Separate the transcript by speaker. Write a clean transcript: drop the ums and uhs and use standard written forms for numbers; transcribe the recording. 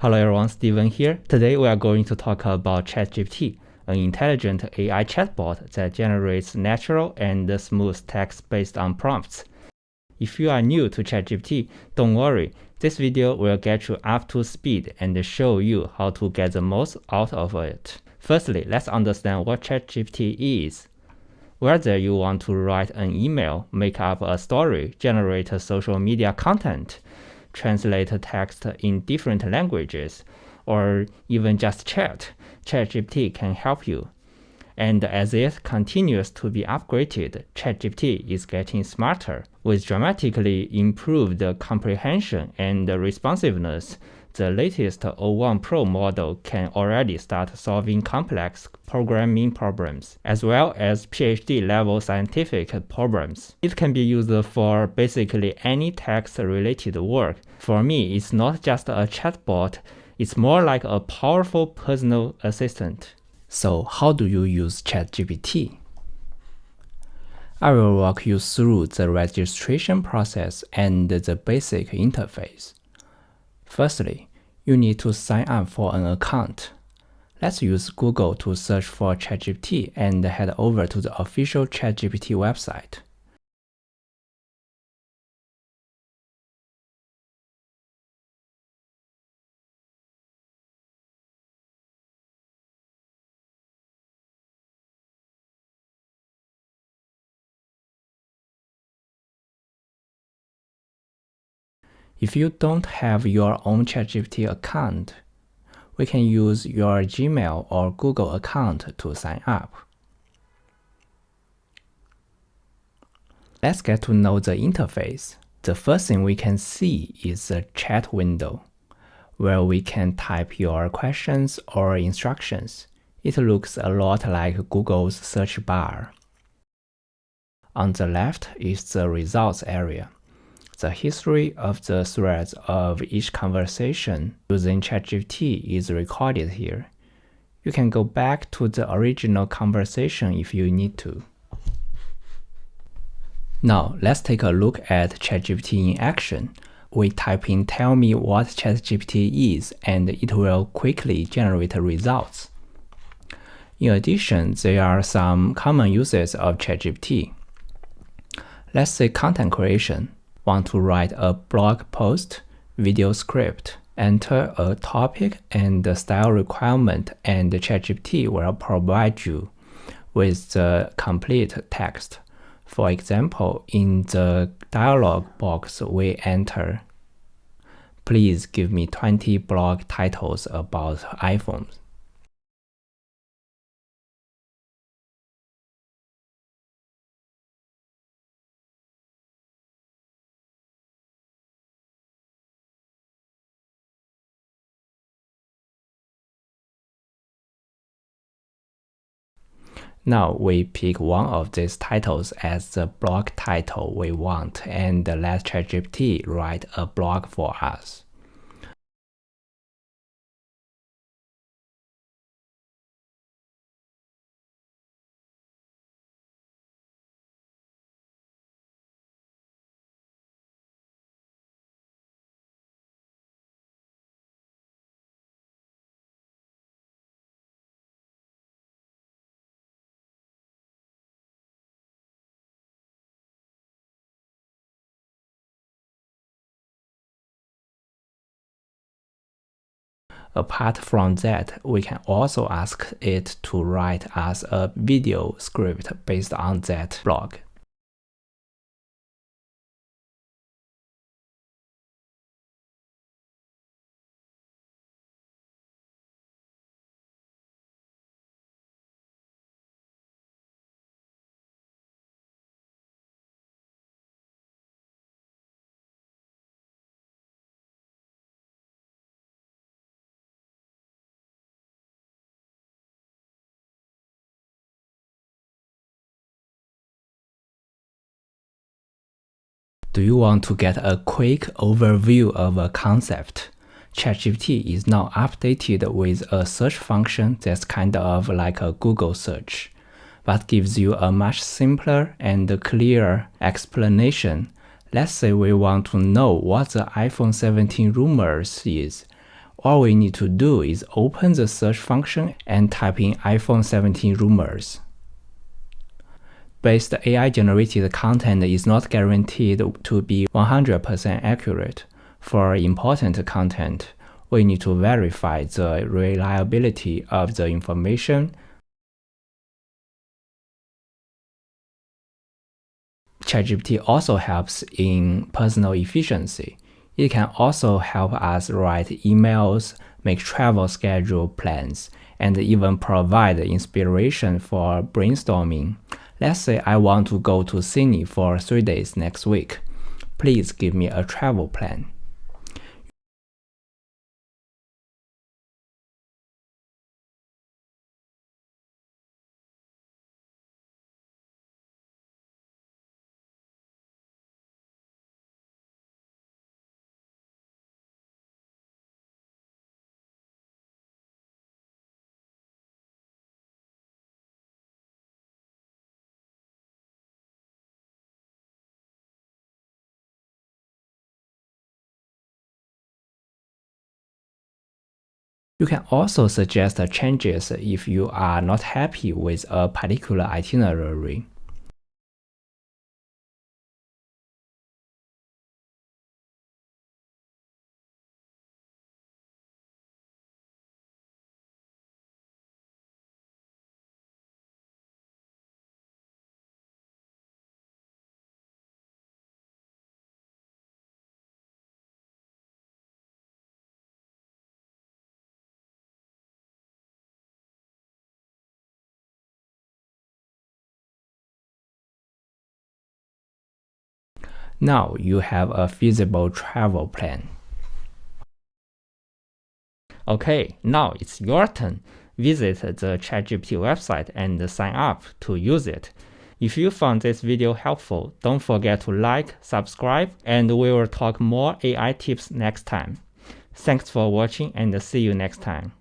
Speaker 1: Hello everyone, Steven here. Today we are going to talk about ChatGPT, an intelligent AI chatbot that generates natural and smooth text based on prompts. If you are new to ChatGPT, don't worry. This video will get you up to speed and show you how to get the most out of it. Firstly, let's understand what ChatGPT is. Whether you want to write an email, make up a story, generate social media content, translate text in different languages, or even just chat, ChatGPT can help you. And as it continues to be upgraded, ChatGPT is getting smarter. With dramatically improved comprehension and responsiveness, the latest o1 Pro model can already start solving complex programming problems, as well as PhD-level scientific problems. It can be used for basically any text-related work. For me, it's not just a chatbot, it's more like a powerful personal assistant. So how do you use ChatGPT? I will walk you through the registration process and the basic interface. Firstly, you need to sign up for an account. Let's use Google to search for ChatGPT and head over to the official ChatGPT website. If you don't have your own ChatGPT account, we can use your Gmail or Google account to sign up. Let's get to know the interface. The first thing we can see is the chat window, where we can type your questions or instructions. It looks a lot like Google's search bar. On the left is the results area. The history of the threads of each conversation using ChatGPT is recorded here. You can go back to the original conversation if you need to. Now, let's take a look at ChatGPT in action. We type in "tell me what ChatGPT is" and it will quickly generate results. In addition, there are some common uses of ChatGPT. Let's say content creation. Want to write a blog post, video script, enter a topic and the style requirement, and ChatGPT will provide you with the complete text. For example, in the dialog box we enter, "Please give me 20 blog titles about iPhones." Now we pick one of these titles as the blog title we want and let ChatGPT write a blog for us. Apart from that, we can also ask it to write us a video script based on that blog. Do you want to get a quick overview of a concept? ChatGPT is now updated with a search function that's kind of like a Google search, but gives you a much simpler and clearer explanation. Let's say we want to know what the iPhone 17 rumors is. All we need to do is open the search function and type in iPhone 17 rumors. Based AI-generated content is not guaranteed to be 100% accurate. For important content, we need to verify the reliability of the information. ChatGPT also helps in personal efficiency. It can also help us write emails, make travel schedule plans, and even provide inspiration for brainstorming. Let's say I want to go to Sydney for 3 days next week. Please give me a travel plan. You can also suggest changes if you are not happy with a particular itinerary. Now you have a feasible travel plan. Okay, now it's your turn. Visit the ChatGPT website and sign up to use it. If you found this video helpful, don't forget to like, subscribe, and we will talk more AI tips next time. Thanks for watching and see you next time.